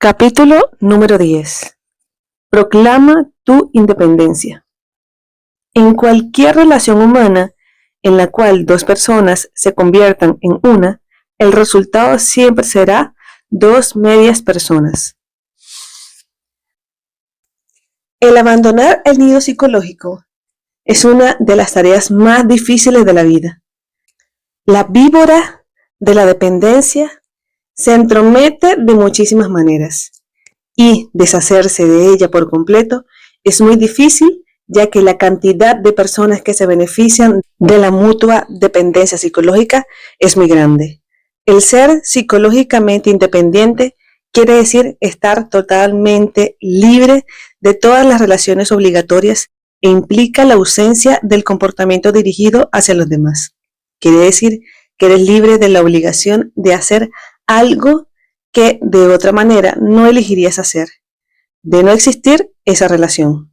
Capítulo número 10. Proclama tu independencia. En cualquier relación humana en la cual dos personas se conviertan en una, el resultado siempre será dos medias personas. El abandonar el nido psicológico es una de las tareas más difíciles de la vida. La víbora de la dependencia se entromete de muchísimas maneras y deshacerse de ella por completo es muy difícil, ya que la cantidad de personas que se benefician de la mutua dependencia psicológica es muy grande. El ser psicológicamente independiente quiere decir estar totalmente libre de todas las relaciones obligatorias e implica la ausencia del comportamiento dirigido hacia los demás. Quiere decir que eres libre de la obligación de hacer algo que de otra manera no elegirías hacer, de no existir esa relación.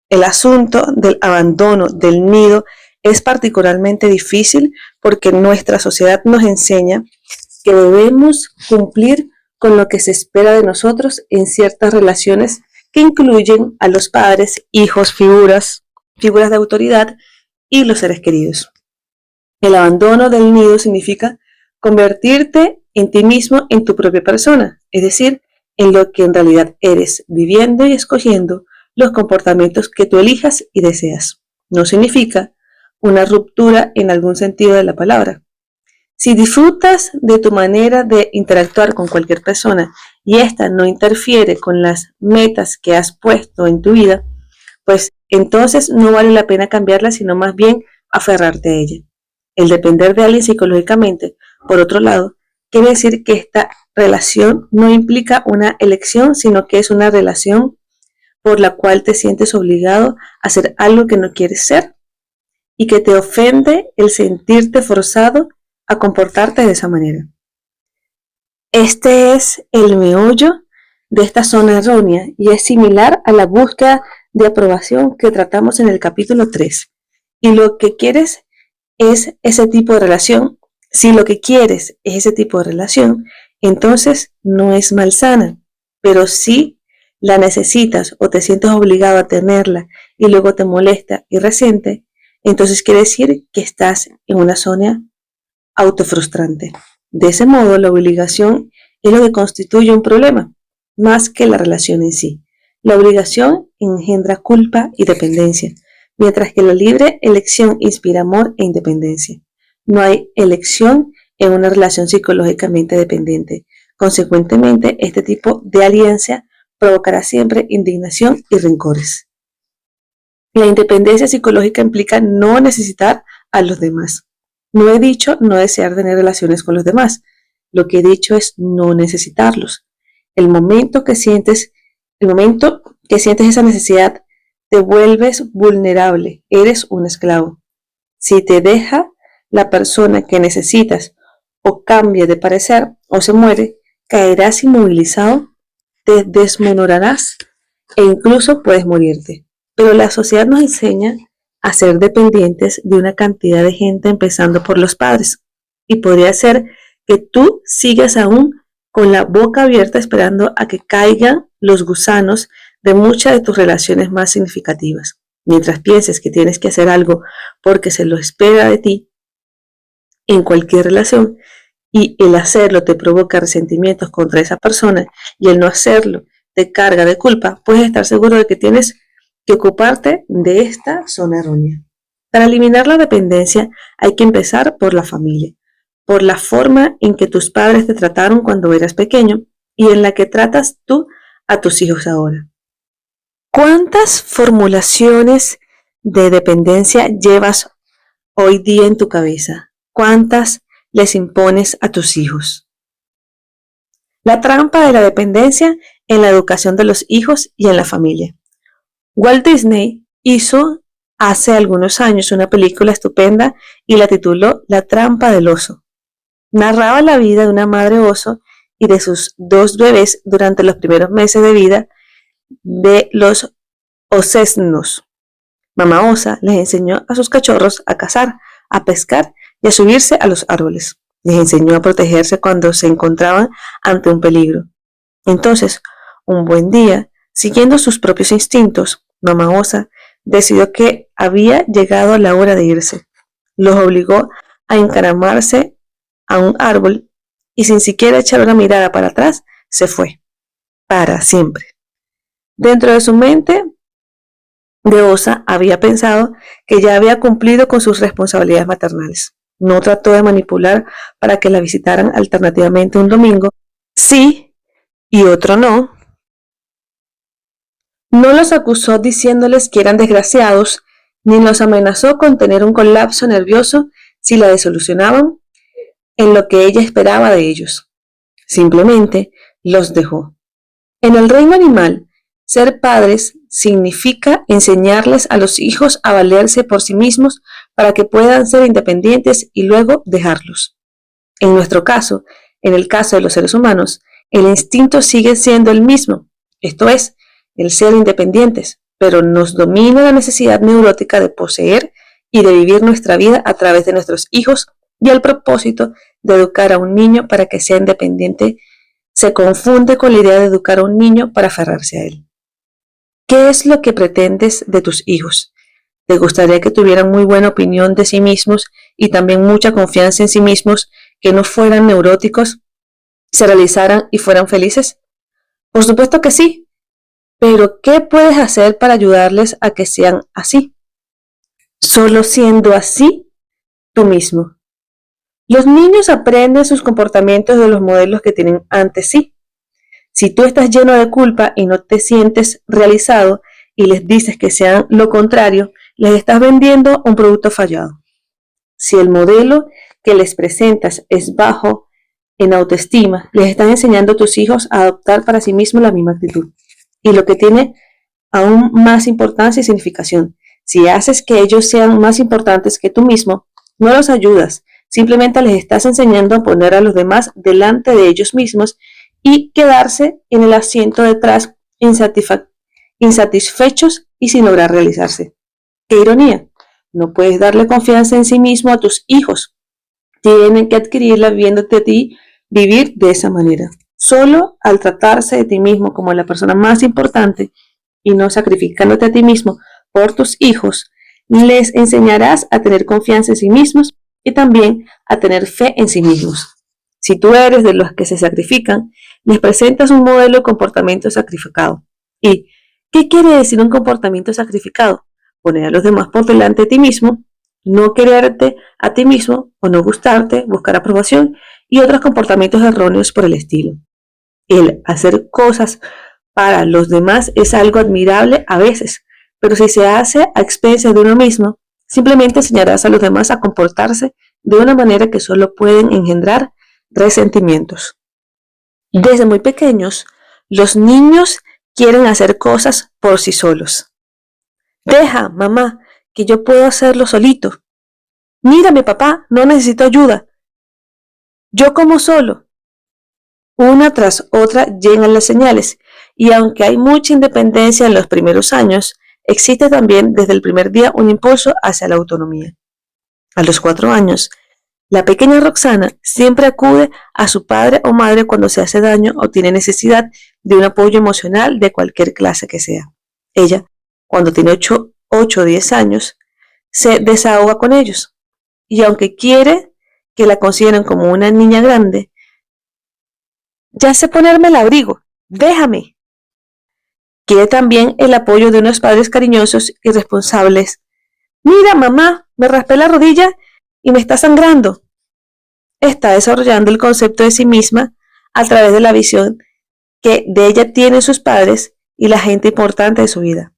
El asunto del abandono del nido es particularmente difícil porque nuestra sociedad nos enseña que debemos cumplir con lo que se espera de nosotros en ciertas relaciones que incluyen a los padres, hijos, figuras de autoridad y los seres queridos. El abandono del nido significa convertirte en ti mismo, en tu propia persona, es decir, en lo que en realidad eres, viviendo y escogiendo los comportamientos que tú elijas y deseas. No significa una ruptura en algún sentido de la palabra. Si disfrutas de tu manera de interactuar con cualquier persona y esta no interfiere con las metas que has puesto en tu vida, pues entonces no vale la pena cambiarla, sino más bien aferrarte a ella. El depender de alguien psicológicamente, por otro lado, quiere decir que esta relación no implica una elección, sino que es una relación por la cual te sientes obligado a hacer algo que no quieres ser y que te ofende el sentirte forzado a comportarte de esa manera. Este es el meollo de esta zona errónea y es similar a la búsqueda de aprobación que tratamos en el capítulo 3. Y lo que quieres es ese tipo de relación. Si lo que quieres es ese tipo de relación, entonces no es malsana, pero si la necesitas o te sientes obligado a tenerla y luego te molesta y resiente, entonces quiere decir que estás en una zona autofrustrante. De ese modo, la obligación es lo que constituye un problema, más que la relación en sí. La obligación engendra culpa y dependencia, mientras que la libre elección inspira amor e independencia. No hay elección en una relación psicológicamente dependiente. Consecuentemente, este tipo de alianza provocará siempre indignación y rencores. La independencia psicológica implica no necesitar a los demás. No he dicho no desear tener relaciones con los demás. Lo que he dicho es no necesitarlos. El momento que sientes esa necesidad, te vuelves vulnerable, eres un esclavo. Si te deja la persona que necesitas o cambia de parecer o se muere, caerás inmovilizado, te desmenorarás e incluso puedes morirte. Pero la sociedad nos enseña a ser dependientes de una cantidad de gente, empezando por los padres. Y podría ser que tú sigas aún con la boca abierta esperando a que caigan los gusanos de muchas de tus relaciones más significativas. Mientras pienses que tienes que hacer algo porque se lo espera de ti en cualquier relación y el hacerlo te provoca resentimientos contra esa persona y el no hacerlo te carga de culpa, puedes estar seguro de que tienes que ocuparte de esta zona errónea. Para eliminar la dependencia hay que empezar por la familia, por la forma en que tus padres te trataron cuando eras pequeño y en la que tratas tú a tus hijos ahora. ¿Cuántas formulaciones de dependencia llevas hoy día en tu cabeza? ¿Cuántas les impones a tus hijos? La trampa de la dependencia en la educación de los hijos y en la familia. Walt Disney hizo hace algunos años una película estupenda y la tituló La trampa del oso. Narraba la vida de una madre oso y de sus dos bebés durante los primeros meses de vida de los osesnos. Mamá osa les enseñó a sus cachorros a cazar, a pescar y a subirse a los árboles. Les enseñó a protegerse cuando se encontraban ante un peligro. Entonces, un buen día, siguiendo sus propios instintos, mamá osa decidió que había llegado la hora de irse. Los obligó a encaramarse a un árbol y sin siquiera echar una mirada para atrás, se fue, para siempre. Dentro de su mente de osa había pensado que ya había cumplido con sus responsabilidades maternales. No trató de manipular para que la visitaran alternativamente un domingo, sí y otro no. No los acusó diciéndoles que eran desgraciados, ni los amenazó con tener un colapso nervioso si la desolucionaban en lo que ella esperaba de ellos. Simplemente los dejó. En el reino animal, ser padres significa enseñarles a los hijos a valerse por sí mismos para que puedan ser independientes y luego dejarlos. En nuestro caso, en el caso de los seres humanos, el instinto sigue siendo el mismo, esto es, el ser independientes, pero nos domina la necesidad neurótica de poseer y de vivir nuestra vida a través de nuestros hijos y el propósito de educar a un niño para que sea independiente se confunde con la idea de educar a un niño para aferrarse a él. ¿Qué es lo que pretendes de tus hijos? ¿Te gustaría que tuvieran muy buena opinión de sí mismos y también mucha confianza en sí mismos, que no fueran neuróticos, se realizaran y fueran felices? Por supuesto que sí, pero ¿qué puedes hacer para ayudarles a que sean así? Solo siendo así tú mismo. Los niños aprenden sus comportamientos de los modelos que tienen ante sí. Si tú estás lleno de culpa y no te sientes realizado y les dices que sean lo contrario, les estás vendiendo un producto fallado. Si el modelo que les presentas es bajo en autoestima, les estás enseñando a tus hijos a adoptar para sí mismos la misma actitud. Y lo que tiene aún más importancia y significación, si haces que ellos sean más importantes que tú mismo, no los ayudas, simplemente les estás enseñando a poner a los demás delante de ellos mismos y quedarse en el asiento detrás insatisfechos y sin lograr realizarse. ¡Qué ironía! No puedes darle confianza en sí mismo a tus hijos. Tienen que adquirirla viéndote a ti vivir de esa manera. Solo al tratarse de ti mismo como la persona más importante y no sacrificándote a ti mismo por tus hijos, les enseñarás a tener confianza en sí mismos y también a tener fe en sí mismos. Si tú eres de los que se sacrifican, les presentas un modelo de comportamiento sacrificado. ¿Y qué quiere decir un comportamiento sacrificado? Poner a los demás por delante de ti mismo, no quererte a ti mismo o no gustarte, buscar aprobación y otros comportamientos erróneos por el estilo. El hacer cosas para los demás es algo admirable a veces, pero si se hace a expensas de uno mismo, simplemente enseñarás a los demás a comportarse de una manera que solo pueden engendrar resentimientos. Desde muy pequeños, los niños quieren hacer cosas por sí solos. Deja, mamá, que yo puedo hacerlo solito. Mírame, papá, no necesito ayuda. Yo como solo. Una tras otra llegan las señales, y aunque hay mucha independencia en los primeros años, existe también desde el primer día un impulso hacia la autonomía. A los 4 años, la pequeña Roxana siempre acude a su padre o madre cuando se hace daño o tiene necesidad de un apoyo emocional de cualquier clase que sea. Ella, cuando tiene 8 o 10 años, se desahoga con ellos. Y aunque quiere que la consideren como una niña grande, ya sé ponerme el abrigo, déjame. Quiere también el apoyo de unos padres cariñosos y responsables. Mira, mamá, me raspé la rodilla y me está sangrando. Está desarrollando el concepto de sí misma a través de la visión que de ella tienen sus padres y la gente importante de su vida.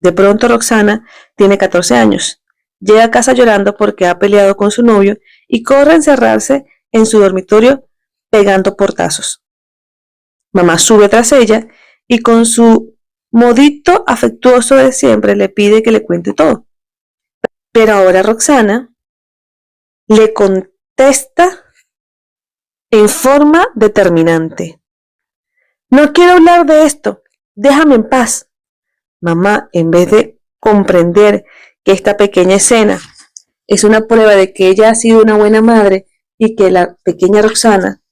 De pronto Roxana tiene 14 años. Llega a casa llorando porque ha peleado con su novio y corre a encerrarse en su dormitorio pegando portazos. Mamá sube tras ella y con su modito afectuoso de siempre le pide que le cuente todo. Pero ahora Roxana le contesta en forma determinante. No quiero hablar de esto, déjame en paz. Mamá, en vez de comprender que esta pequeña escena es una prueba de que ella ha sido una buena madre y que la pequeña Roxana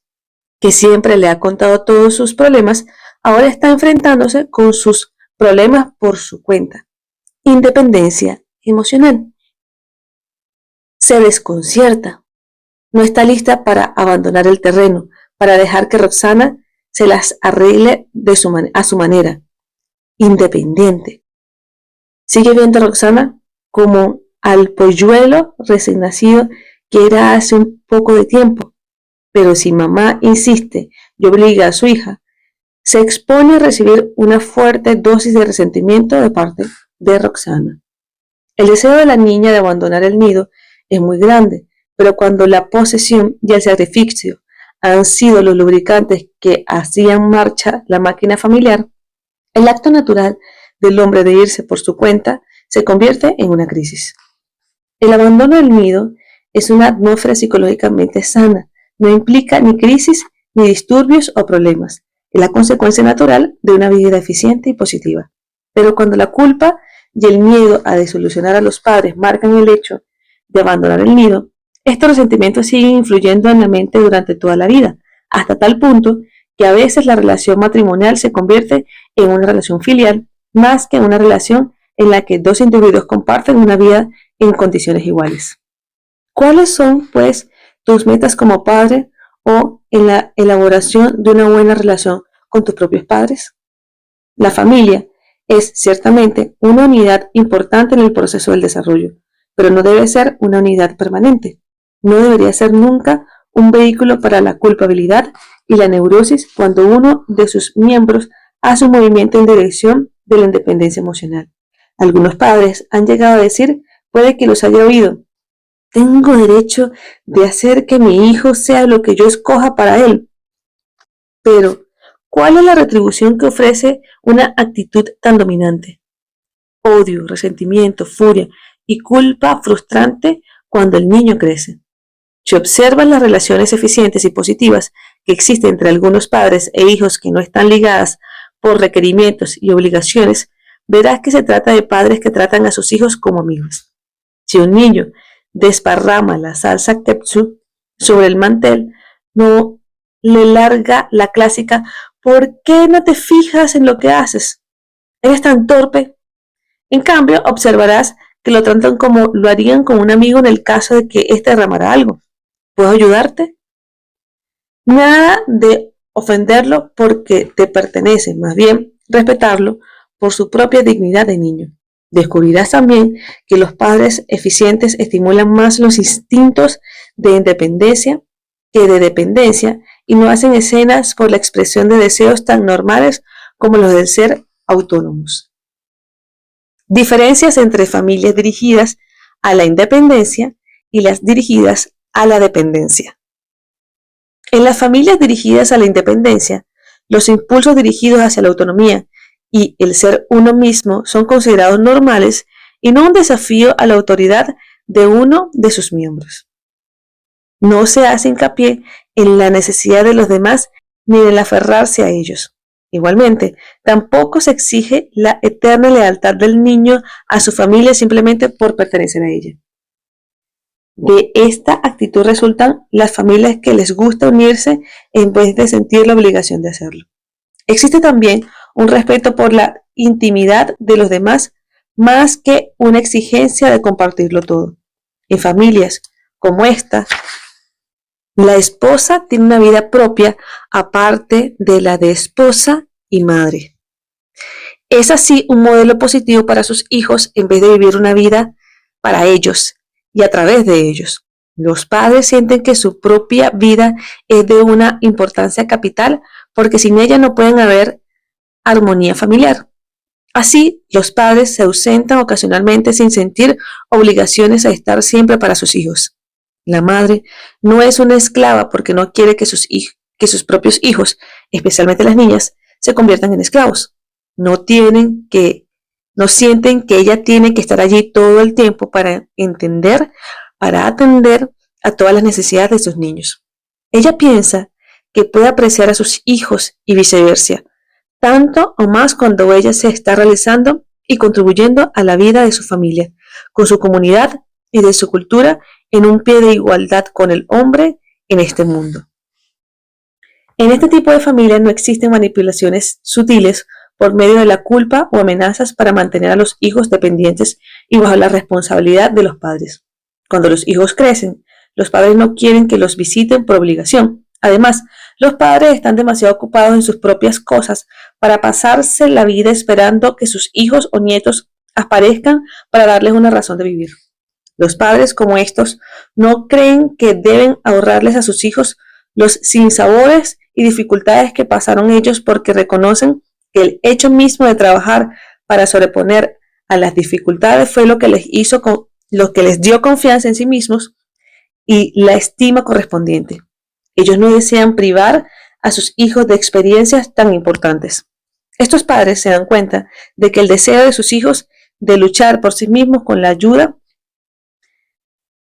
que siempre le ha contado todos sus problemas, ahora está enfrentándose con sus problemas por su cuenta. Independencia emocional. Se desconcierta. No está lista para abandonar el terreno, para dejar que Roxana se las arregle a su manera. Independiente. Sigue viendo a Roxana como al polluelo recién nacido que era hace un poco de tiempo. Pero si mamá insiste y obliga a su hija, se expone a recibir una fuerte dosis de resentimiento de parte de Roxana. El deseo de la niña de abandonar el nido es muy grande, pero cuando la posesión y el sacrificio han sido los lubricantes que hacían marcha la máquina familiar, el acto natural del hombre de irse por su cuenta se convierte en una crisis. El abandono del nido es una atmósfera psicológicamente sana, no implica ni crisis, ni disturbios o problemas. Es la consecuencia natural de una vida eficiente y positiva. Pero cuando la culpa y el miedo a desilusionar a los padres marcan el hecho de abandonar el nido, estos resentimientos siguen influyendo en la mente durante toda la vida, hasta tal punto que a veces la relación matrimonial se convierte en una relación filial más que en una relación en la que dos individuos comparten una vida en condiciones iguales. ¿Cuáles son, pues, tus metas como padre o en la elaboración de una buena relación con tus propios padres? La familia es ciertamente una unidad importante en el proceso del desarrollo, pero no debe ser una unidad permanente. No debería ser nunca un vehículo para la culpabilidad y la neurosis cuando uno de sus miembros hace un movimiento en dirección de la independencia emocional. Algunos padres han llegado a decir, puede que los haya oído, tengo derecho de hacer que mi hijo sea lo que yo escoja para él. Pero, ¿cuál es la retribución que ofrece una actitud tan dominante? Odio, resentimiento, furia y culpa frustrante cuando el niño crece. Si observas las relaciones eficientes y positivas que existen entre algunos padres e hijos que no están ligadas por requerimientos y obligaciones, verás que se trata de padres que tratan a sus hijos como amigos. Si un niño desparrama la salsa ketchup sobre el mantel, no le larga la clásica ¿por qué no te fijas en lo que haces? ¿Eres tan torpe? En cambio, observarás que lo tratan como lo harían con un amigo en el caso de que éste derramara algo. ¿Puedo ayudarte? Nada de ofenderlo porque te pertenece, más bien respetarlo por su propia dignidad de niño. Descubrirás también que los padres eficientes estimulan más los instintos de independencia que de dependencia y no hacen escenas por la expresión de deseos tan normales como los de ser autónomos. Diferencias entre familias dirigidas a la independencia y las dirigidas a la dependencia. En las familias dirigidas a la independencia, los impulsos dirigidos hacia la autonomía y el ser uno mismo son considerados normales y no un desafío a la autoridad de uno de sus miembros. No se hace hincapié en la necesidad de los demás ni en el aferrarse a ellos. Igualmente, tampoco se exige la eterna lealtad del niño a su familia simplemente por pertenecer a ella. De esta actitud resultan las familias que les gusta unirse en vez de sentir la obligación de hacerlo. Existe también un respeto por la intimidad de los demás más que una exigencia de compartirlo todo. En familias como esta, la esposa tiene una vida propia aparte de la de esposa y madre. Es así un modelo positivo para sus hijos en vez de vivir una vida para ellos y a través de ellos. Los padres sienten que su propia vida es de una importancia capital porque sin ella no pueden haber armonía familiar. Así, los padres se ausentan ocasionalmente sin sentir obligaciones a estar siempre para sus hijos. La madre no es una esclava porque no quiere que sus propios hijos, especialmente las niñas, se conviertan en esclavos. No sienten que ella tiene que estar allí todo el tiempo para atender a todas las necesidades de sus niños. Ella piensa que puede apreciar a sus hijos y viceversa, tanto o más cuando ella se está realizando y contribuyendo a la vida de su familia, con su comunidad y de su cultura en un pie de igualdad con el hombre en este mundo. En este tipo de familia no existen manipulaciones sutiles por medio de la culpa o amenazas para mantener a los hijos dependientes y bajo la responsabilidad de los padres. Cuando los hijos crecen, los padres no quieren que los visiten por obligación. Además, los padres están demasiado ocupados en sus propias cosas para pasarse la vida esperando que sus hijos o nietos aparezcan para darles una razón de vivir. Los padres como estos no creen que deben ahorrarles a sus hijos los sinsabores y dificultades que pasaron ellos porque reconocen que el hecho mismo de trabajar para sobreponer a las dificultades fue lo que les dio confianza en sí mismos y la estima correspondiente. Ellos no desean privar a sus hijos de experiencias tan importantes. Estos padres se dan cuenta de que el deseo de sus hijos de luchar por sí mismos con la ayuda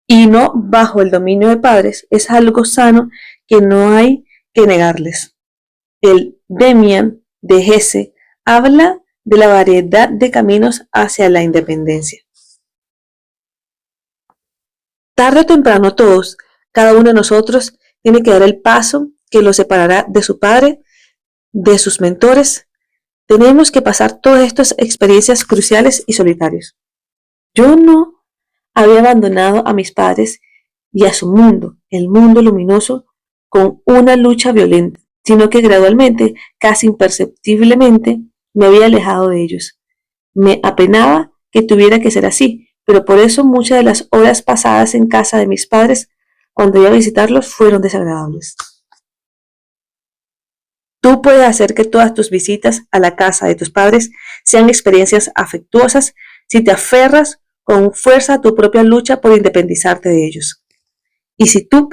y no bajo el dominio de padres es algo sano que no hay que negarles. El Demian de Hesse habla de la variedad de caminos hacia la independencia. Tarde o temprano todos, cada uno de nosotros, tiene que dar el paso que lo separará de su padre, de sus mentores. Tenemos que pasar todas estas experiencias cruciales y solitarias. Yo no había abandonado a mis padres y a su mundo, el mundo luminoso, con una lucha violenta, sino que gradualmente, casi imperceptiblemente, me había alejado de ellos. Me apenaba que tuviera que ser así, pero por eso muchas de las horas pasadas en casa de mis padres, cuando iba a visitarlos, fueron desagradables. Tú puedes hacer que todas tus visitas a la casa de tus padres sean experiencias afectuosas si te aferras con fuerza a tu propia lucha por independizarte de ellos. Y si tú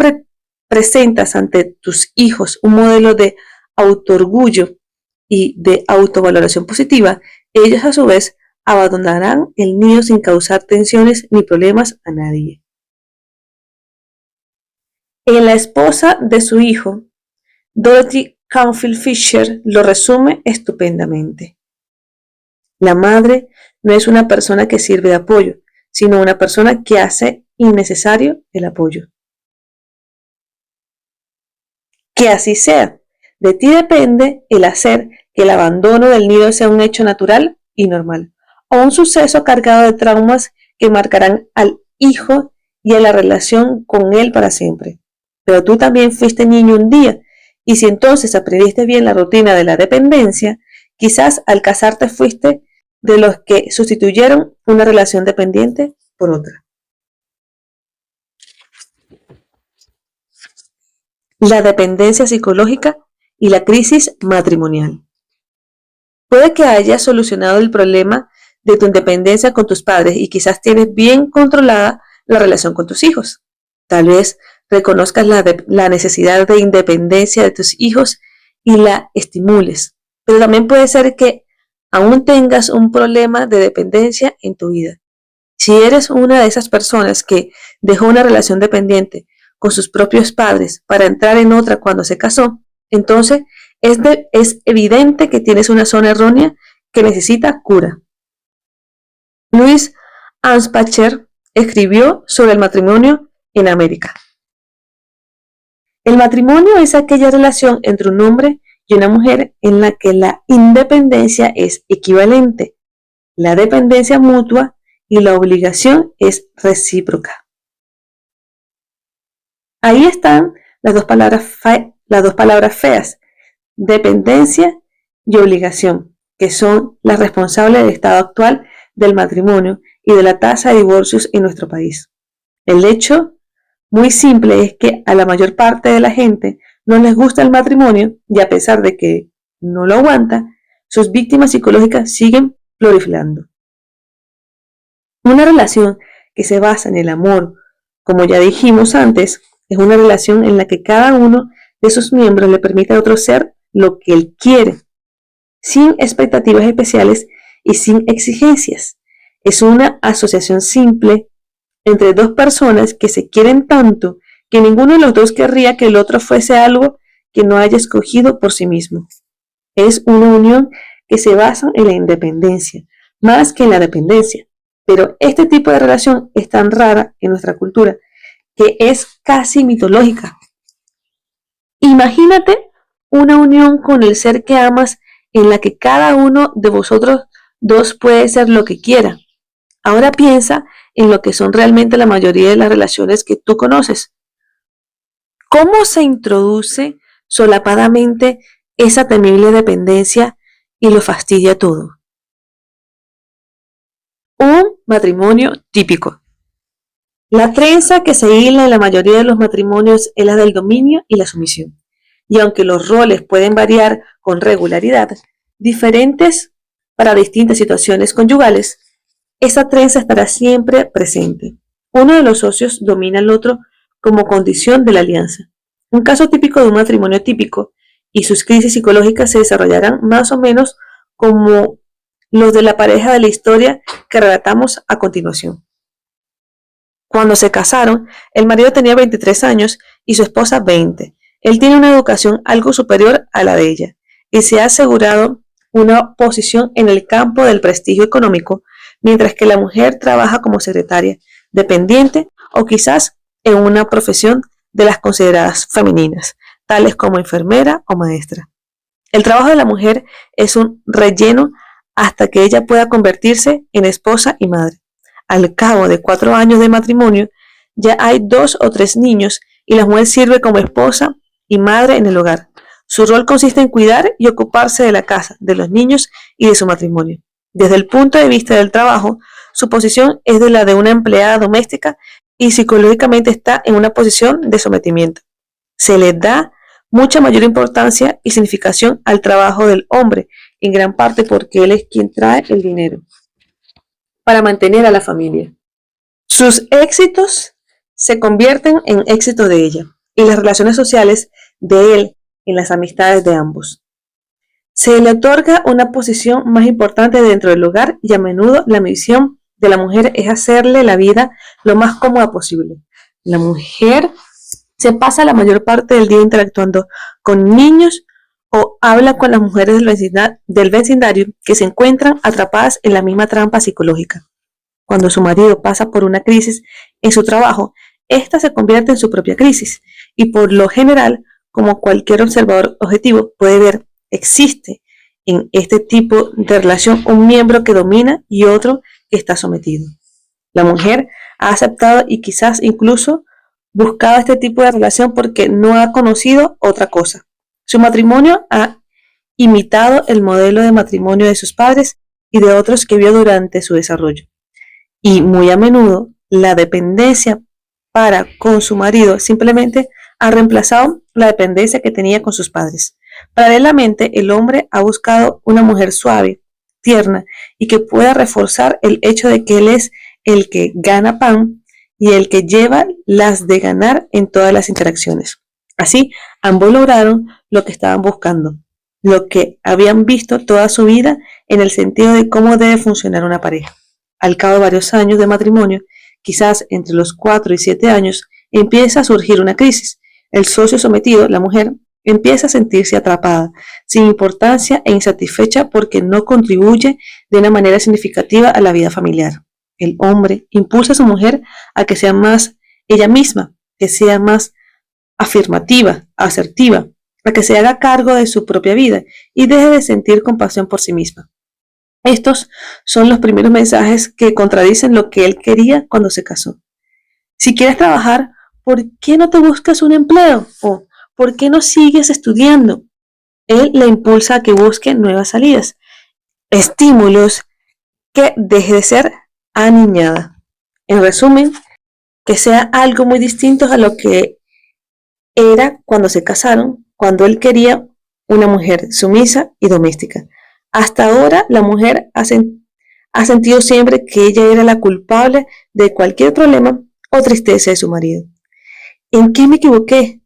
presentas ante tus hijos un modelo de autoorgullo y de autovaloración positiva, ellos a su vez abandonarán el nido sin causar tensiones ni problemas a nadie. En La esposa de su hijo, Dorothy Canfield Fisher lo resume estupendamente. La madre no es una persona que sirve de apoyo, sino una persona que hace innecesario el apoyo. Que así sea. De ti depende el hacer que el abandono del nido sea un hecho natural y normal, o un suceso cargado de traumas que marcarán al hijo y a la relación con él para siempre. Pero tú también fuiste niño un día, y si entonces aprendiste bien la rutina de la dependencia, quizás al casarte fuiste de los que sustituyeron una relación dependiente por otra. La dependencia psicológica y la crisis matrimonial. Puede que hayas solucionado el problema de tu independencia con tus padres y quizás tienes bien controlada la relación con tus hijos. Tal vez reconozcas la necesidad de independencia de tus hijos y la estimules. Pero también puede ser que aún tengas un problema de dependencia en tu vida. Si eres una de esas personas que dejó una relación dependiente con sus propios padres para entrar en otra cuando se casó, entonces es evidente que tienes una zona errónea que necesita cura. Louis Anspacher escribió sobre el matrimonio en América. El matrimonio es aquella relación entre un hombre y una mujer en la que la independencia es equivalente, la dependencia mutua y la obligación es recíproca. Ahí están las dos palabras feas, dependencia y obligación, que son las responsables del estado actual del matrimonio y de la tasa de divorcios en nuestro país. El hecho muy simple es que a la mayor parte de la gente no les gusta el matrimonio y a pesar de que no lo aguanta, sus víctimas psicológicas siguen proliferando. Una relación que se basa en el amor, como ya dijimos antes, es una relación en la que cada uno de sus miembros le permite a otro ser lo que él quiere, sin expectativas especiales y sin exigencias. Es una asociación simple entre dos personas que se quieren tanto que ninguno de los dos querría que el otro fuese algo que no haya escogido por sí mismo. Es una unión que se basa en la independencia, más que en la dependencia. Pero este tipo de relación es tan rara en nuestra cultura que es casi mitológica. Imagínate una unión con el ser que amas en la que cada uno de vosotros dos puede ser lo que quiera. Ahora piensa en lo que son realmente la mayoría de las relaciones que tú conoces. ¿Cómo se introduce solapadamente esa temible dependencia y lo fastidia todo? Un matrimonio típico. La trenza que se hila en la mayoría de los matrimonios es la del dominio y la sumisión. Y aunque los roles pueden variar con regularidad, diferentes para distintas situaciones conyugales, esa trenza estará siempre presente. Uno de los socios domina al otro como condición de la alianza. Un caso típico de un matrimonio típico y sus crisis psicológicas se desarrollarán más o menos como los de la pareja de la historia que relatamos a continuación. Cuando se casaron, el marido tenía 23 años y su esposa 20. Él tiene una educación algo superior a la de ella y se ha asegurado una posición en el campo del prestigio económico, mientras que la mujer trabaja como secretaria, dependiente o quizás en una profesión de las consideradas femeninas, tales como enfermera o maestra. El trabajo de la mujer es un relleno hasta que ella pueda convertirse en esposa y madre. Al cabo de 4 años de matrimonio, ya hay 2 o 3 niños y la mujer sirve como esposa y madre en el hogar. Su rol consiste en cuidar y ocuparse de la casa, de los niños y de su matrimonio. Desde el punto de vista del trabajo, su posición es de la de una empleada doméstica y psicológicamente está en una posición de sometimiento. Se le da mucha mayor importancia y significación al trabajo del hombre, en gran parte porque él es quien trae el dinero para mantener a la familia. Sus éxitos se convierten en éxitos de ella y las relaciones sociales de él en las amistades de ambos. Se le otorga una posición más importante dentro del hogar y a menudo la misión de la mujer es hacerle la vida lo más cómoda posible. La mujer se pasa la mayor parte del día interactuando con niños o habla con las mujeres del vecindario que se encuentran atrapadas en la misma trampa psicológica. Cuando su marido pasa por una crisis en su trabajo, esta se convierte en su propia crisis y por lo general, como cualquier observador objetivo puede ver, existe en este tipo de relación un miembro que domina y otro que está sometido. La mujer ha aceptado y quizás incluso buscado este tipo de relación porque no ha conocido otra cosa. Su matrimonio ha imitado el modelo de matrimonio de sus padres y de otros que vio durante su desarrollo. Y muy a menudo la dependencia para con su marido simplemente ha reemplazado la dependencia que tenía con sus padres. Paralelamente, el hombre ha buscado una mujer suave, tierna y que pueda reforzar el hecho de que él es el que gana pan y el que lleva las de ganar en todas las interacciones. Así, ambos lograron lo que estaban buscando, lo que habían visto toda su vida en el sentido de cómo debe funcionar una pareja. Al cabo de varios años de matrimonio, quizás entre los 4 y 7 años, empieza a surgir una crisis. El socio sometido, la mujer, empieza a sentirse atrapada, sin importancia e insatisfecha porque no contribuye de una manera significativa a la vida familiar. El hombre impulsa a su mujer a que sea más ella misma, que sea más afirmativa, asertiva, a que se haga cargo de su propia vida y deje de sentir compasión por sí misma. Estos son los primeros mensajes que contradicen lo que él quería cuando se casó. Si quieres trabajar, ¿por qué no te buscas un empleo? ¿O por qué no sigues estudiando? Él le impulsa a que busque nuevas salidas, estímulos, que deje de ser aniñada. En resumen, que sea algo muy distinto a lo que era cuando se casaron, cuando él quería una mujer sumisa y doméstica. Hasta ahora la mujer ha sentido siempre que ella era la culpable de cualquier problema o tristeza de su marido. ¿En qué me equivoqué?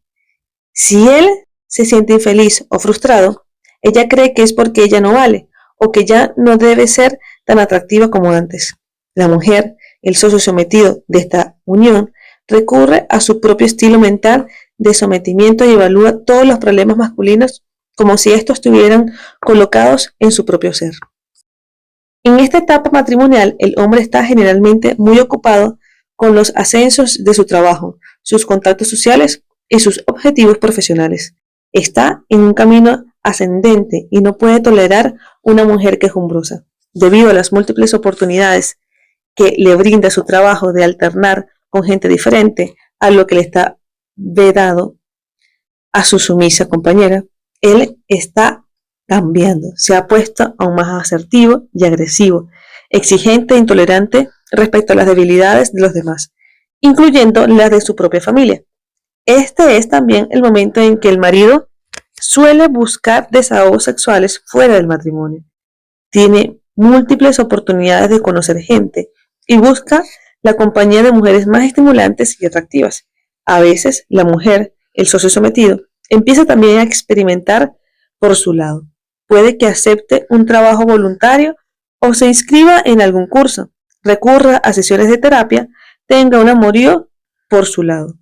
Si él se siente infeliz o frustrado, ella cree que es porque ella no vale o que ya no debe ser tan atractiva como antes. La mujer, el socio sometido de esta unión, recurre a su propio estilo mental de sometimiento y evalúa todos los problemas masculinos como si estos estuvieran colocados en su propio ser. En esta etapa matrimonial, el hombre está generalmente muy ocupado con los ascensos de su trabajo, sus contactos sociales y sus objetivos profesionales. está en un camino ascendente y no puede tolerar una mujer quejumbrosa. Debido a las múltiples oportunidades que le brinda su trabajo de alternar con gente diferente a lo que le está vedado a su sumisa compañera, él está cambiando, se ha puesto aún más asertivo y agresivo, exigente e intolerante respecto a las debilidades de los demás, incluyendo las de su propia familia. Este es también el momento en que el marido suele buscar desahogos sexuales fuera del matrimonio. Tiene múltiples oportunidades de conocer gente y busca la compañía de mujeres más estimulantes y atractivas. A veces la mujer, el socio sometido, empieza también a experimentar por su lado. Puede que acepte un trabajo voluntario o se inscriba en algún curso, recurra a sesiones de terapia, tenga un amorío por su lado.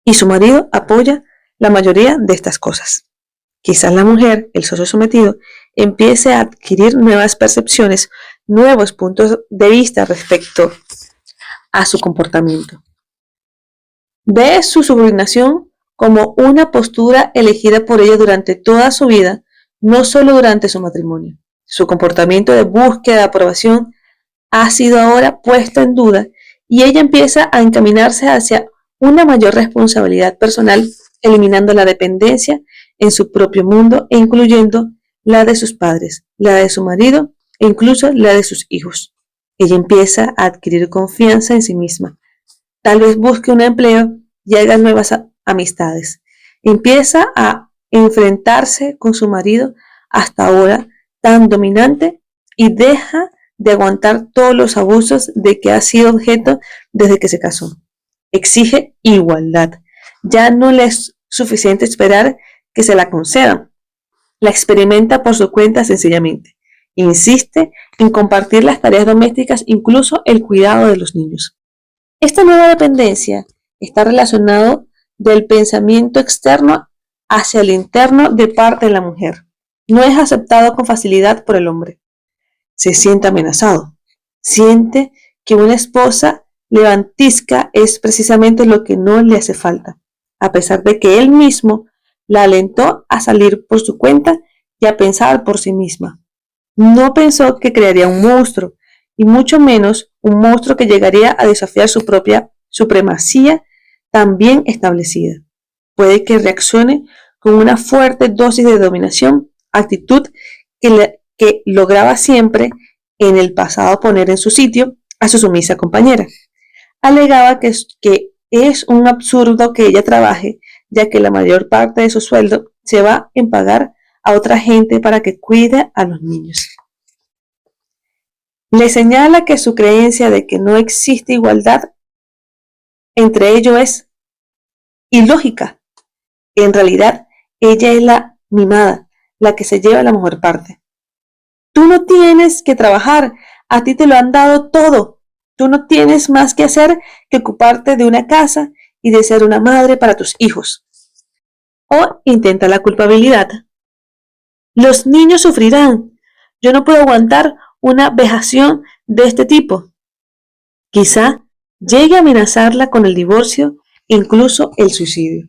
Y su marido apoya la mayoría de estas cosas. Quizás la mujer, el socio sometido, empiece a adquirir nuevas percepciones, nuevos puntos de vista respecto a su comportamiento. Ve su subordinación como una postura elegida por ella durante toda su vida, no solo durante su matrimonio. Su comportamiento de búsqueda de aprobación ha sido ahora puesto en duda y ella empieza a encaminarse hacia una mayor responsabilidad personal, eliminando la dependencia en su propio mundo e incluyendo la de sus padres, la de su marido e incluso la de sus hijos. Ella empieza a adquirir confianza en sí misma. Tal vez busque un empleo y haga nuevas amistades. Empieza a enfrentarse con su marido hasta ahora tan dominante y deja de aguantar todos los abusos de que ha sido objeto desde que se casó. Exige igualdad. Ya no le es suficiente esperar que se la concedan. La experimenta por su cuenta sencillamente. Insiste en compartir las tareas domésticas, incluso el cuidado de los niños. Esta nueva dependencia está relacionado del pensamiento externo hacia el interno de parte de la mujer. No es aceptado con facilidad por el hombre. Se siente amenazado. Siente que una esposa levantisca es precisamente lo que no le hace falta, a pesar de que él mismo la alentó a salir por su cuenta y a pensar por sí misma. No pensó que crearía un monstruo, y mucho menos un monstruo que llegaría a desafiar su propia supremacía tan bien establecida. Puede que reaccione con una fuerte dosis de dominación, actitud que lograba siempre en el pasado poner en su sitio a su sumisa compañera. Alegaba que es un absurdo que ella trabaje, ya que la mayor parte de su sueldo se va en pagar a otra gente para que cuide a los niños. Le señala que su creencia de que no existe igualdad entre ellos es ilógica. En realidad, ella es la mimada, la que se lleva la mejor parte. Tú no tienes que trabajar, a ti te lo han dado todo. Tú no tienes más que hacer que ocuparte de una casa y de ser una madre para tus hijos. O intenta la culpabilidad. Los niños sufrirán. Yo no puedo aguantar una vejación de este tipo. Quizá llegue a amenazarla con el divorcio e incluso el suicidio.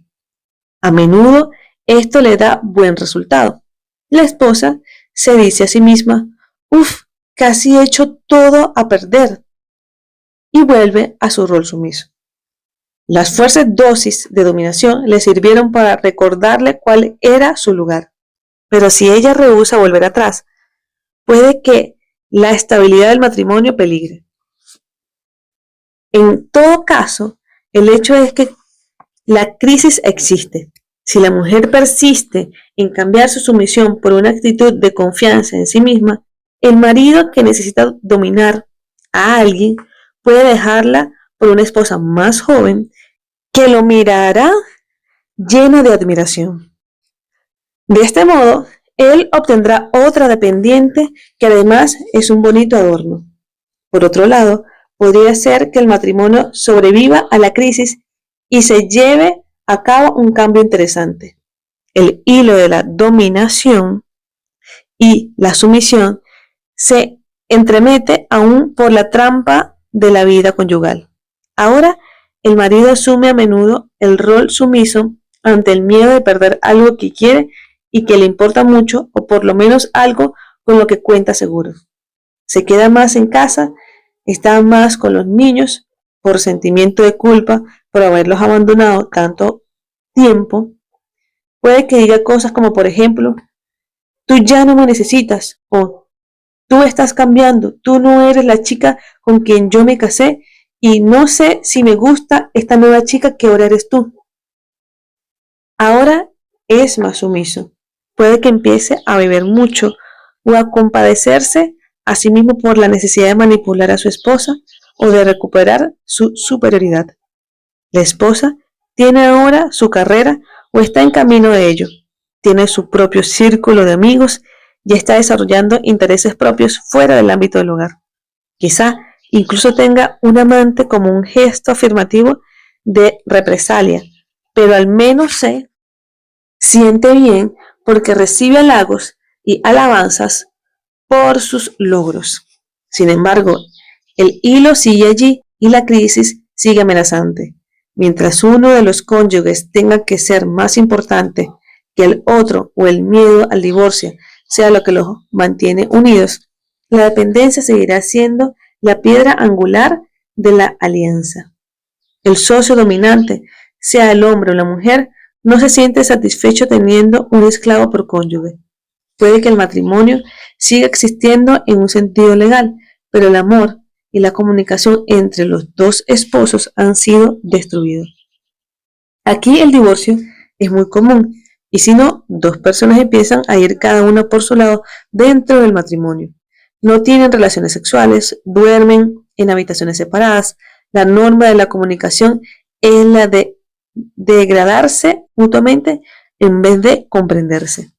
A menudo esto le da buen resultado. La esposa se dice a sí misma, casi he hecho todo a perder, y vuelve a su rol sumiso. Las fuertes dosis de dominación le sirvieron para recordarle cuál era su lugar. Pero si ella rehúsa volver atrás, puede que la estabilidad del matrimonio peligre. En todo caso, el hecho es que la crisis existe. Si la mujer persiste en cambiar su sumisión por una actitud de confianza en sí misma, el marido que necesita dominar a alguien puede dejarla por una esposa más joven que lo mirará llena de admiración. De este modo, él obtendrá otra dependiente que además es un bonito adorno. Por otro lado, podría ser que el matrimonio sobreviva a la crisis y se lleve a cabo un cambio interesante. El hilo de la dominación y la sumisión se entremete aún por la trampa de la vida conyugal. Ahora, el marido asume a menudo el rol sumiso ante el miedo de perder algo que quiere y que le importa mucho, o por lo menos algo con lo que cuenta seguro. Se queda más en casa, está más con los niños por sentimiento de culpa por haberlos abandonado tanto tiempo. Puede que diga cosas como, por ejemplo, tú ya no me necesitas, o tú estás cambiando, tú no eres la chica con quien yo me casé y no sé si me gusta esta nueva chica que ahora eres tú. Ahora es más sumiso. Puede que empiece a beber mucho o a compadecerse a sí mismo por la necesidad de manipular a su esposa o de recuperar su superioridad. La esposa tiene ahora su carrera o está en camino de ello. Tiene su propio círculo de amigos y está desarrollando intereses propios fuera del ámbito del hogar. Quizá incluso tenga un amante como un gesto afirmativo de represalia, pero al menos se siente bien porque recibe halagos y alabanzas por sus logros. Sin embargo, el hilo sigue allí y la crisis sigue amenazante. Mientras uno de los cónyuges tenga que ser más importante que el otro o el miedo al divorcio sea lo que los mantiene unidos, la dependencia seguirá siendo la piedra angular de la alianza. El socio dominante, sea el hombre o la mujer, no se siente satisfecho teniendo un esclavo por cónyuge. Puede que el matrimonio siga existiendo en un sentido legal, pero el amor y la comunicación entre los dos esposos han sido destruidos. Aquí el divorcio es muy común, y si no, dos personas empiezan a ir cada una por su lado dentro del matrimonio. No tienen relaciones sexuales, duermen en habitaciones separadas. La norma de la comunicación es la de degradarse mutuamente en vez de comprenderse.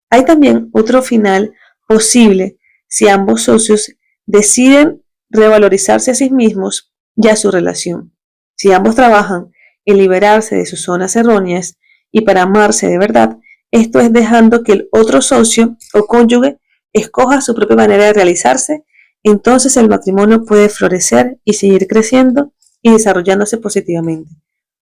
Hay también otro final posible si ambos socios deciden revalorizarse a sí mismos y a su relación. Si ambos trabajan en liberarse de sus zonas erróneas y para amarse de verdad, esto es dejando que el otro socio o cónyuge escoja su propia manera de realizarse, entonces el matrimonio puede florecer y seguir creciendo y desarrollándose positivamente.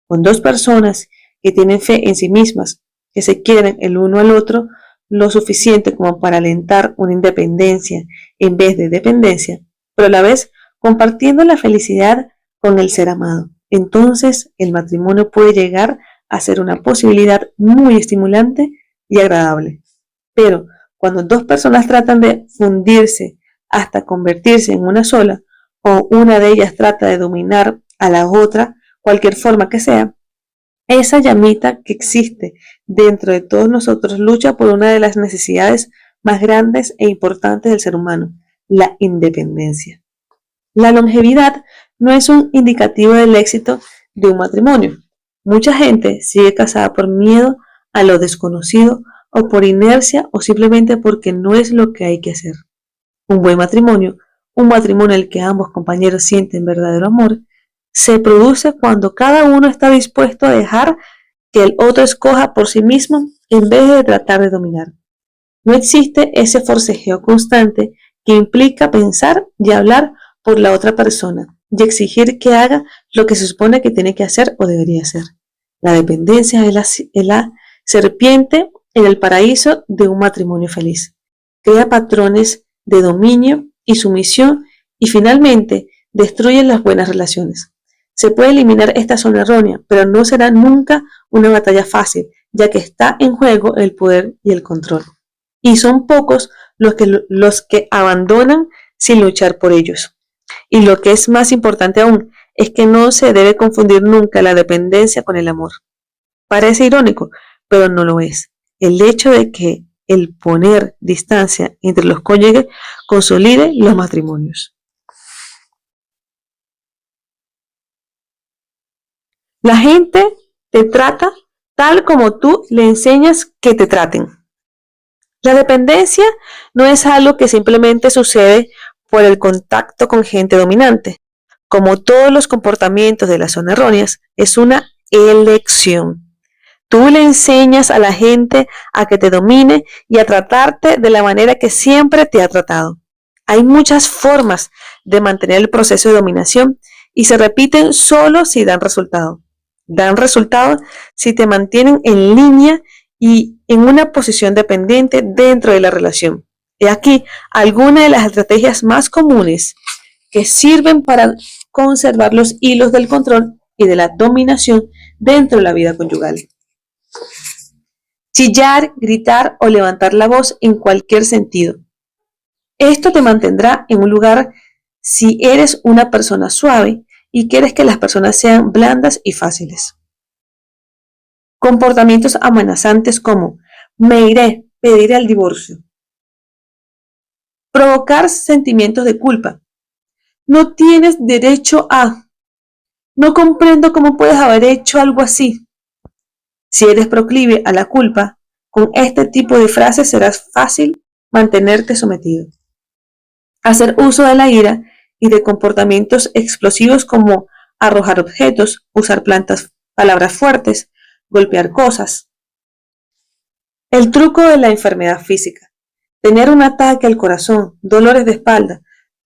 Con dos personas que tienen fe en sí mismas, que se quieren el uno al otro, lo suficiente como para alentar una independencia en vez de dependencia, pero a la vez compartiendo la felicidad con el ser amado. Entonces el matrimonio puede llegar a ser una posibilidad muy estimulante y agradable. Pero cuando dos personas tratan de fundirse hasta convertirse en una sola, o una de ellas trata de dominar a la otra, cualquier forma que sea, esa llamita que existe dentro de todos nosotros lucha por una de las necesidades más grandes e importantes del ser humano, la independencia. La longevidad no es un indicativo del éxito de un matrimonio. Mucha gente sigue casada por miedo a lo desconocido o por inercia o simplemente porque no es lo que hay que hacer. Un buen matrimonio, un matrimonio en el que ambos compañeros sienten verdadero amor, se produce cuando cada uno está dispuesto a dejar que el otro escoja por sí mismo en vez de tratar de dominar. No existe ese forcejeo constante que implica pensar y hablar por la otra persona y exigir que haga lo que se supone que tiene que hacer o debería hacer. La dependencia es la serpiente en el paraíso de un matrimonio feliz. Crea patrones de dominio y sumisión y finalmente destruye las buenas relaciones. Se puede eliminar esta zona errónea, pero no será nunca una batalla fácil, ya que está en juego el poder y el control. Y son pocos los que abandonan sin luchar por ellos. Y lo que es más importante aún, es que no se debe confundir nunca la dependencia con el amor. Parece irónico, pero no lo es. El hecho de que el poner distancia entre los cónyuges consolide los matrimonios. La gente te trata tal como tú le enseñas que te traten. La dependencia no es algo que simplemente sucede por el contacto con gente dominante. Como todos los comportamientos de las zonas erróneas, es una elección. Tú le enseñas a la gente a que te domine y a tratarte de la manera que siempre te ha tratado. Hay muchas formas de mantener el proceso de dominación y se repiten solo si dan resultado. Dan resultado si te mantienen en línea y en una posición dependiente dentro de la relación. Y aquí algunas de las estrategias más comunes que sirven para conservar los hilos del control y de la dominación dentro de la vida conyugal. Chillar, gritar o levantar la voz en cualquier sentido. Esto te mantendrá en un lugar si eres una persona suave y quieres que las personas sean blandas y fáciles. Comportamientos amenazantes como me iré, pediré el divorcio. Provocar sentimientos de culpa. No tienes derecho a. No comprendo cómo puedes haber hecho algo así. Si eres proclive a la culpa, con este tipo de frases será fácil mantenerte sometido. Hacer uso de la ira y de comportamientos explosivos como arrojar objetos, usar palabras fuertes, golpear cosas. El truco de la enfermedad física. Tener un ataque al corazón, dolores de espalda,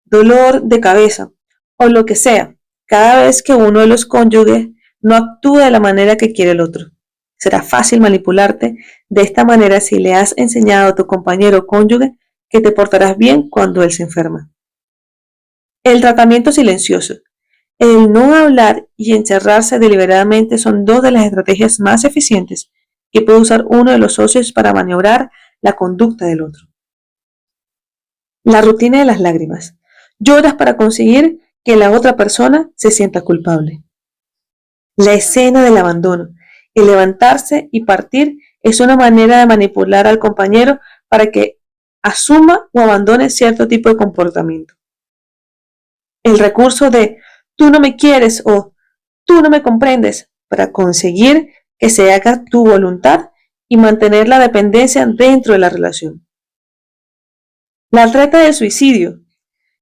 dolor de cabeza o lo que sea, cada vez que uno de los cónyuges no actúa de la manera que quiere el otro. Será fácil manipularte de esta manera si le has enseñado a tu compañero o cónyuge que te portarás bien cuando él se enferma. El tratamiento silencioso. El no hablar y encerrarse deliberadamente son dos de las estrategias más eficientes que puede usar uno de los socios para maniobrar la conducta del otro. La rutina de las lágrimas. Lloras para conseguir que la otra persona se sienta culpable. La escena del abandono. El levantarse y partir es una manera de manipular al compañero para que asuma o abandone cierto tipo de comportamiento. El recurso de tú no me quieres o tú no me comprendes para conseguir que se haga tu voluntad y mantener la dependencia dentro de la relación. La treta del suicidio.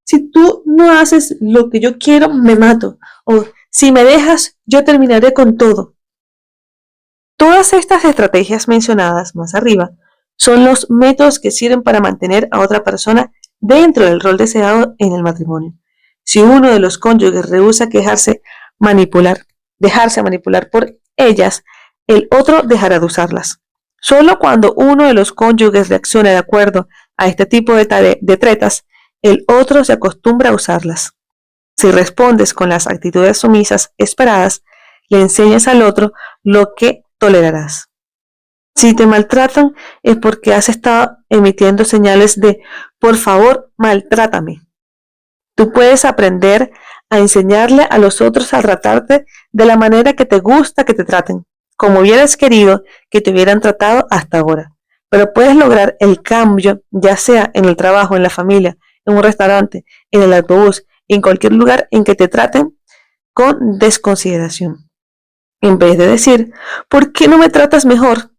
Si tú no haces lo que yo quiero, me mato. O si me dejas, yo terminaré con todo. Todas estas estrategias mencionadas más arriba son los métodos que sirven para mantener a otra persona dentro del rol deseado en el matrimonio. Si uno de los cónyuges rehúsa dejarse manipular por ellas, el otro dejará de usarlas. Solo cuando uno de los cónyuges reacciona de acuerdo a este tipo de tretas, el otro se acostumbra a usarlas. Si respondes con las actitudes sumisas esperadas, le enseñas al otro lo que tolerarás. Si te maltratan es porque has estado emitiendo señales de por favor, maltrátame. Tú puedes aprender a enseñarle a los otros a tratarte de la manera que te gusta que te traten, como hubieras querido que te hubieran tratado hasta ahora. Pero puedes lograr el cambio, ya sea en el trabajo, en la familia, en un restaurante, en el autobús, en cualquier lugar en que te traten con desconsideración. En vez de decir, ¿por qué no me tratas mejor?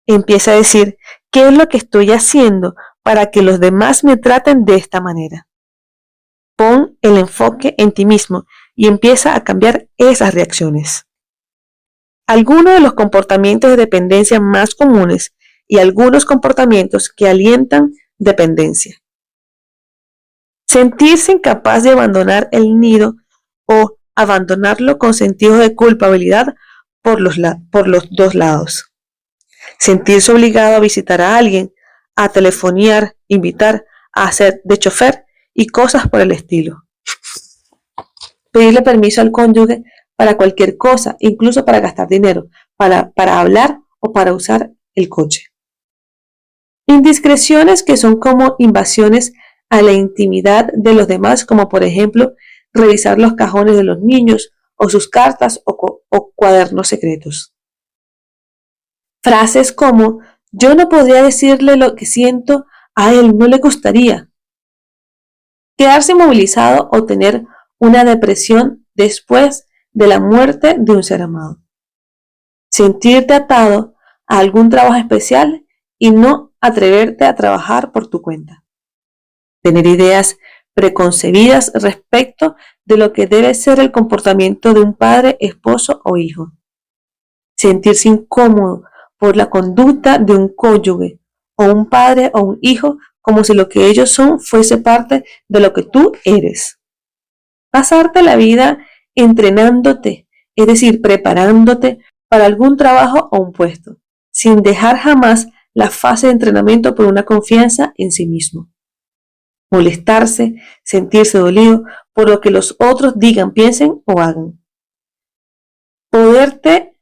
Empieza a decir, ¿qué es lo que estoy haciendo para que los demás me traten de esta manera? Pon el enfoque en ti mismo y empieza a cambiar esas reacciones. Algunos de los comportamientos de dependencia más comunes y algunos comportamientos que alientan dependencia. Sentirse incapaz de abandonar el nido o abandonarlo con sentido de culpabilidad por los dos lados. Sentirse obligado a visitar a alguien, a telefonear, invitar, a hacer de chofer y cosas por el estilo. Pedirle permiso al cónyuge para cualquier cosa, incluso para gastar dinero, para hablar o para usar el coche. Indiscreciones que son como invasiones a la intimidad de los demás, como por ejemplo revisar los cajones de los niños o sus cartas o cuadernos secretos. Frases como yo no podría decirle lo que siento, a él no le gustaría. Quedarse inmovilizado o tener una depresión después de la muerte de un ser amado. Sentirte atado a algún trabajo especial y no atreverte a trabajar por tu cuenta. Tener ideas preconcebidas respecto de lo que debe ser el comportamiento de un padre, esposo o hijo. Sentirse incómodo por la conducta de un cónyuge o un padre o un hijo como si lo que ellos son fuese parte de lo que tú eres. Pasarte la vida entrenándote es decir, preparándote para algún trabajo o un puesto, sin dejar jamás la fase de entrenamiento por una confianza en sí mismo. Molestarse, sentirse dolido por lo que los otros digan, piensen o hagan. Poderte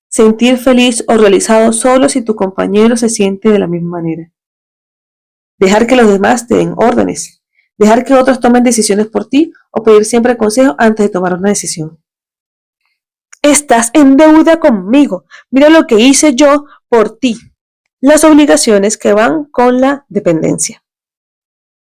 sentir feliz o realizado solo si tu compañero se siente de la misma manera. Dejar que los demás te den órdenes. Dejar que otros tomen decisiones por ti o pedir siempre consejo antes de tomar una decisión. Estás en deuda conmigo. Mira lo que hice yo por ti. Las obligaciones que van con la dependencia.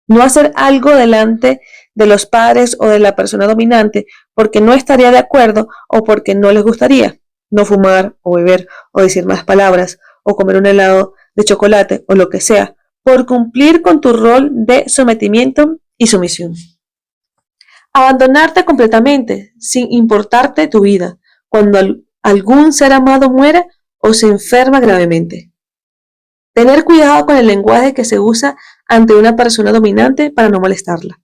No hacer algo delante de los padres o de la persona dominante porque no estaría de acuerdo o porque no les gustaría. No fumar o beber o decir más palabras o comer un helado de chocolate o lo que sea por cumplir con tu rol de sometimiento y sumisión. Abandonarte completamente sin importarte tu vida cuando algún ser amado muere o se enferma gravemente. Tener cuidado con el lenguaje que se usa ante una persona dominante para no molestarla.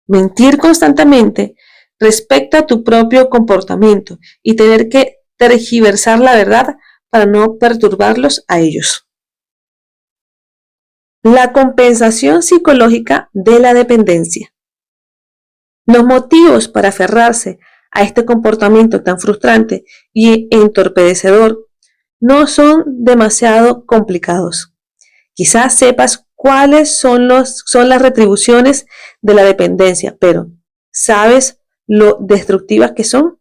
Mentir constantemente respecto a tu propio comportamiento y tener que tergiversar la verdad para no perturbarlos a ellos. La compensación psicológica de la dependencia. Los motivos para aferrarse a este comportamiento tan frustrante y entorpecedor no son demasiado complicados. Quizás sepas cuáles son las retribuciones de la dependencia, pero ¿sabes lo destructivas que son?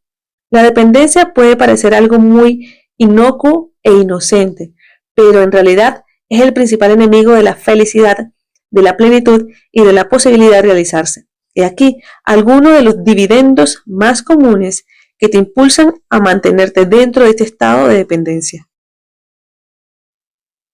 La dependencia puede parecer algo muy inocuo e inocente, pero en realidad es el principal enemigo de la felicidad, de la plenitud y de la posibilidad de realizarse. He aquí algunos de los dividendos más comunes que te impulsan a mantenerte dentro de este estado de dependencia.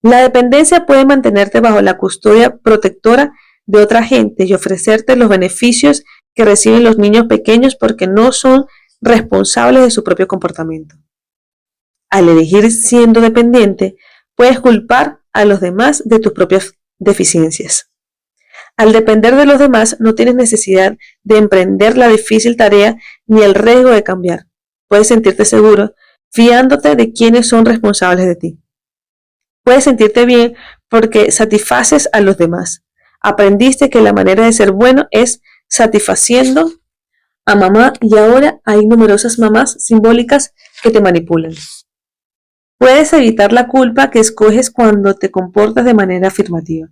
La dependencia puede mantenerte bajo la custodia protectora de otra gente y ofrecerte los beneficios que reciben los niños pequeños porque no son responsables de su propio comportamiento. Al elegir siendo dependiente, puedes culpar a los demás de tus propias deficiencias. Al depender de los demás, no tienes necesidad de emprender la difícil tarea ni el riesgo de cambiar. Puedes sentirte seguro fiándote de quienes son responsables de ti. Puedes sentirte bien porque satisfaces a los demás. Aprendiste que la manera de ser bueno es satisfaciendo a mamá y ahora hay numerosas mamás simbólicas que te manipulan. Puedes evitar la culpa que escoges cuando te comportas de manera afirmativa.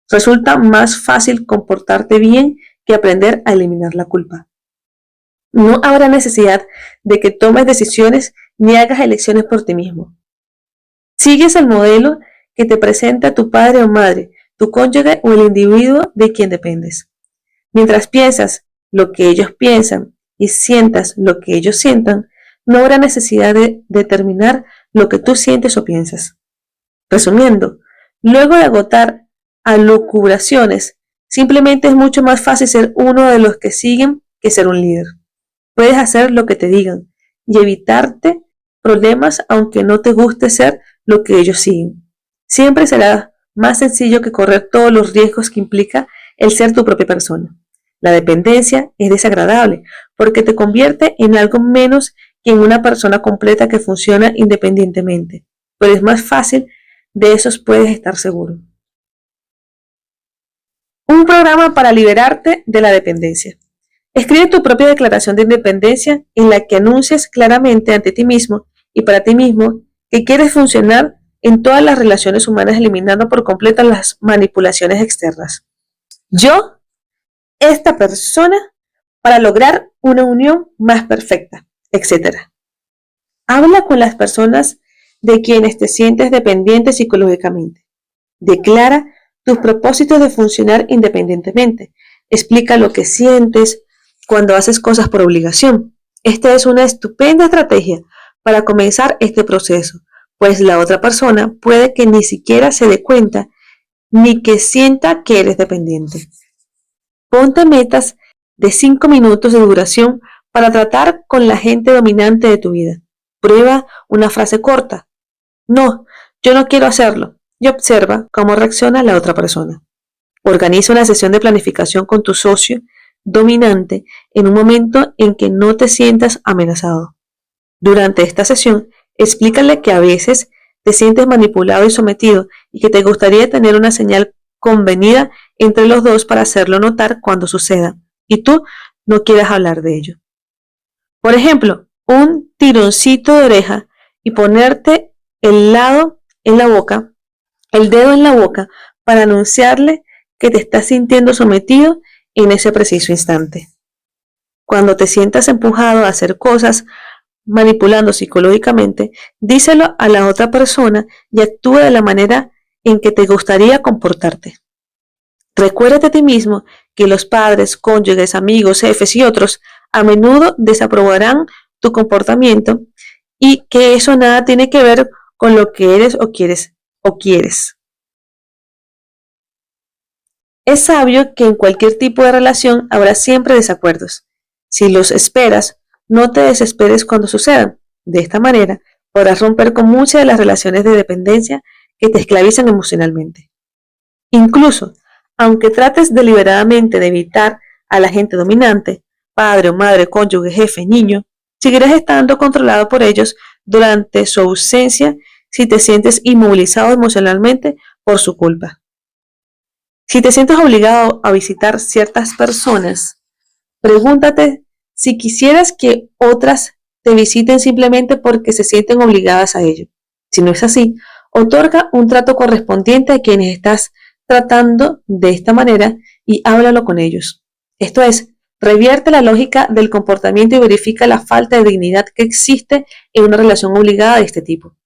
Resulta más fácil comportarte bien que aprender a eliminar la culpa. No habrá necesidad de que tomes decisiones ni hagas elecciones por ti mismo. Sigues el modelo que te presenta tu padre o madre, tu cónyuge o el individuo de quien dependes. Mientras piensas lo que ellos piensan y sientas lo que ellos sientan, no habrá necesidad de determinar lo que tú sientes o piensas. Resumiendo, luego de agotar alucubraciones, simplemente es mucho más fácil ser uno de los que siguen que ser un líder. Puedes hacer lo que te digan y evitarte problemas aunque no te guste ser lo que ellos siguen. Siempre será más sencillo que correr todos los riesgos que implica el ser tu propia persona. La dependencia es desagradable porque te convierte en algo menos que en una persona completa que funciona independientemente, pero es más fácil, de esos puedes estar seguro. Un programa para liberarte de la dependencia. Escribe tu propia declaración de independencia en la que anuncies claramente ante ti mismo y para ti mismo que quieres funcionar en todas las relaciones humanas eliminando por completo las manipulaciones externas. Yo, esta persona, para lograr una unión más perfecta, etc. Habla con las personas de quienes te sientes dependiente psicológicamente. Declara tus propósitos de funcionar independientemente. Explica lo que sientes cuando haces cosas por obligación. Esta es una estupenda estrategia para comenzar este proceso, pues la otra persona puede que ni siquiera se dé cuenta ni que sienta que eres dependiente. Ponte metas de 5 minutos de duración para tratar con la gente dominante de tu vida. Prueba una frase corta. No, yo no quiero hacerlo. Y observa cómo reacciona la otra persona. Organiza una sesión de planificación con tu socio dominante en un momento en que no te sientas amenazado. Durante esta sesión, explícale que a veces te sientes manipulado y sometido y que te gustaría tener una señal convenida entre los dos para hacerlo notar cuando suceda y tú no quieras hablar de ello. Por ejemplo, un tironcito de oreja y ponerte el dedo en la boca para anunciarle que te estás sintiendo sometido en ese preciso instante. Cuando te sientas empujado a hacer cosas manipulando psicológicamente, díselo a la otra persona y actúa de la manera en que te gustaría comportarte. Recuérdate a ti mismo que los padres, cónyuges, amigos, jefes y otros a menudo desaprobarán tu comportamiento y que eso nada tiene que ver con lo que eres o quieres. Es sabio que en cualquier tipo de relación habrá siempre desacuerdos. Si los esperas, no te desesperes cuando sucedan. De esta manera, podrás romper con muchas de las relaciones de dependencia que te esclavizan emocionalmente. Incluso, aunque trates deliberadamente de evitar a la gente dominante, padre o madre, cónyuge, jefe, niño, seguirás estando controlado por ellos durante su ausencia si te sientes inmovilizado emocionalmente por su culpa. Si te sientes obligado a visitar ciertas personas, pregúntate si quisieras que otras te visiten simplemente porque se sienten obligadas a ello. Si no es así, otorga un trato correspondiente a quienes estás tratando de esta manera y háblalo con ellos. Esto es, revierte la lógica del comportamiento y verifica la falta de dignidad que existe en una relación obligada de este tipo.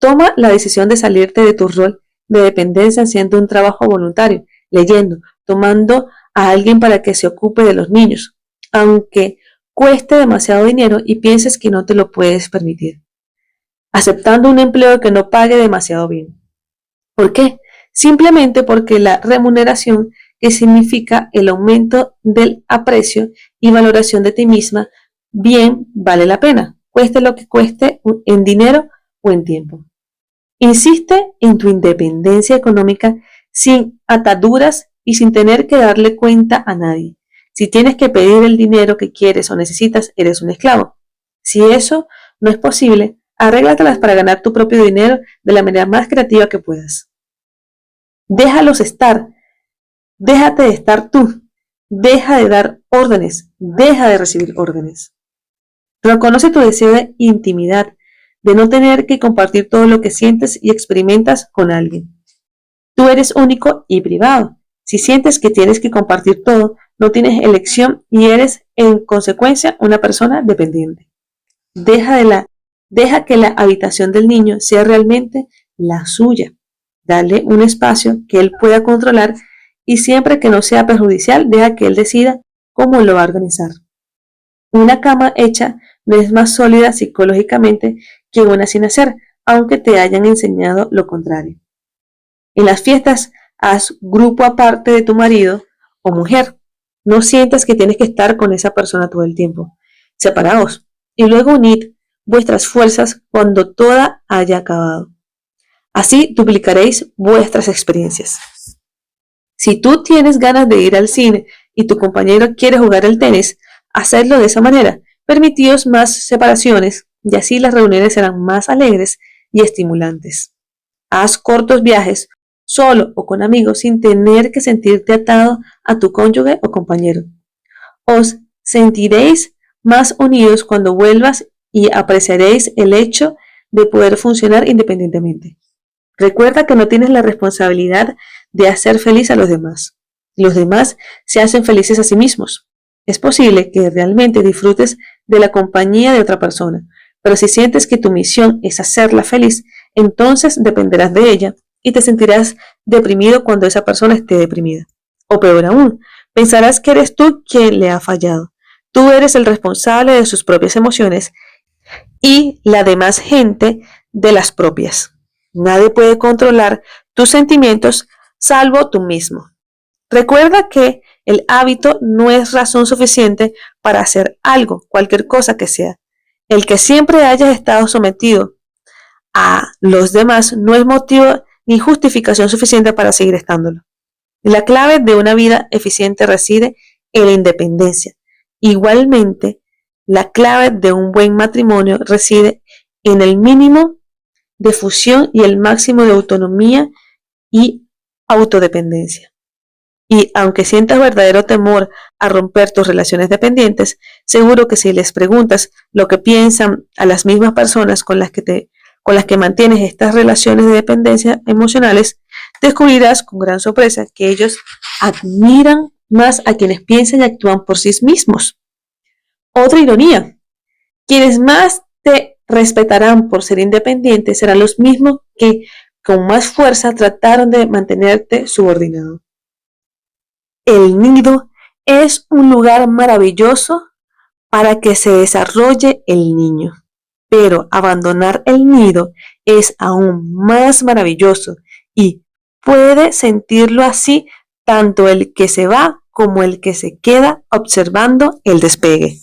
Toma la decisión de salirte de tu rol de dependencia haciendo un trabajo voluntario, leyendo, tomando a alguien para que se ocupe de los niños, aunque cueste demasiado dinero y pienses que no te lo puedes permitir. Aceptando un empleo que no pague demasiado bien. ¿Por qué? Simplemente porque la remuneración, que significa el aumento del aprecio y valoración de ti misma, bien vale la pena, cueste lo que cueste en dinero o en tiempo. Insiste en tu independencia económica sin ataduras y sin tener que darle cuenta a nadie. Si tienes que pedir el dinero que quieres o necesitas, eres un esclavo. Si eso no es posible, arréglatelas para ganar tu propio dinero de la manera más creativa que puedas. Déjalos estar. Déjate de estar tú. Deja de dar órdenes. Deja de recibir órdenes. Reconoce tu deseo de intimidad, de no tener que compartir todo lo que sientes y experimentas con alguien. Tú eres único y privado. Si sientes que tienes que compartir todo, no tienes elección y eres, en consecuencia, una persona dependiente. Deja que la habitación del niño sea realmente la suya. Dale un espacio que él pueda controlar y siempre que no sea perjudicial, deja que él decida cómo lo va a organizar. Una cama hecha no es más sólida psicológicamente que una sin hacer, aunque te hayan enseñado lo contrario. En las fiestas, haz grupo aparte de tu marido o mujer. No sientas que tienes que estar con esa persona todo el tiempo. Separaos y luego unid vuestras fuerzas cuando toda haya acabado. Así duplicaréis vuestras experiencias. Si tú tienes ganas de ir al cine y tu compañero quiere jugar al tenis, hacedlo de esa manera. Permitíos más separaciones y así las reuniones serán más alegres y estimulantes. Haz cortos viajes, solo o con amigos, sin tener que sentirte atado a tu cónyuge o compañero. Os sentiréis más unidos cuando vuelvas y apreciaréis el hecho de poder funcionar independientemente. Recuerda que no tienes la responsabilidad de hacer feliz a los demás. Los demás se hacen felices a sí mismos. Es posible que realmente disfrutes de la compañía de otra persona, pero si sientes que tu misión es hacerla feliz, entonces dependerás de ella y te sentirás deprimido cuando esa persona esté deprimida. O peor aún, pensarás que eres tú quien le ha fallado. Tú eres el responsable de sus propias emociones y la demás gente de las propias. Nadie puede controlar tus sentimientos salvo tú mismo. Recuerda que el hábito no es razón suficiente para hacer algo, cualquier cosa que sea. El que siempre hayas estado sometido a los demás no es motivo ni justificación suficiente para seguir estándolo. La clave de una vida eficiente reside en la independencia. Igualmente, La clave de un buen matrimonio reside en el mínimo de fusión y el máximo de autonomía y autodependencia. Y aunque sientas verdadero temor a romper tus relaciones dependientes, seguro que si les preguntas lo que piensan a las mismas personas con las que mantienes estas relaciones de dependencia emocionales, descubrirás con gran sorpresa que ellos admiran más a quienes piensan y actúan por sí mismos. Otra ironía, quienes más te respetarán por ser independiente serán los mismos que con más fuerza trataron de mantenerte subordinado. El nido es un lugar maravilloso para que se desarrolle el niño, pero abandonar el nido es aún más maravilloso y puede sentirlo así tanto el que se va como el que se queda observando el despegue.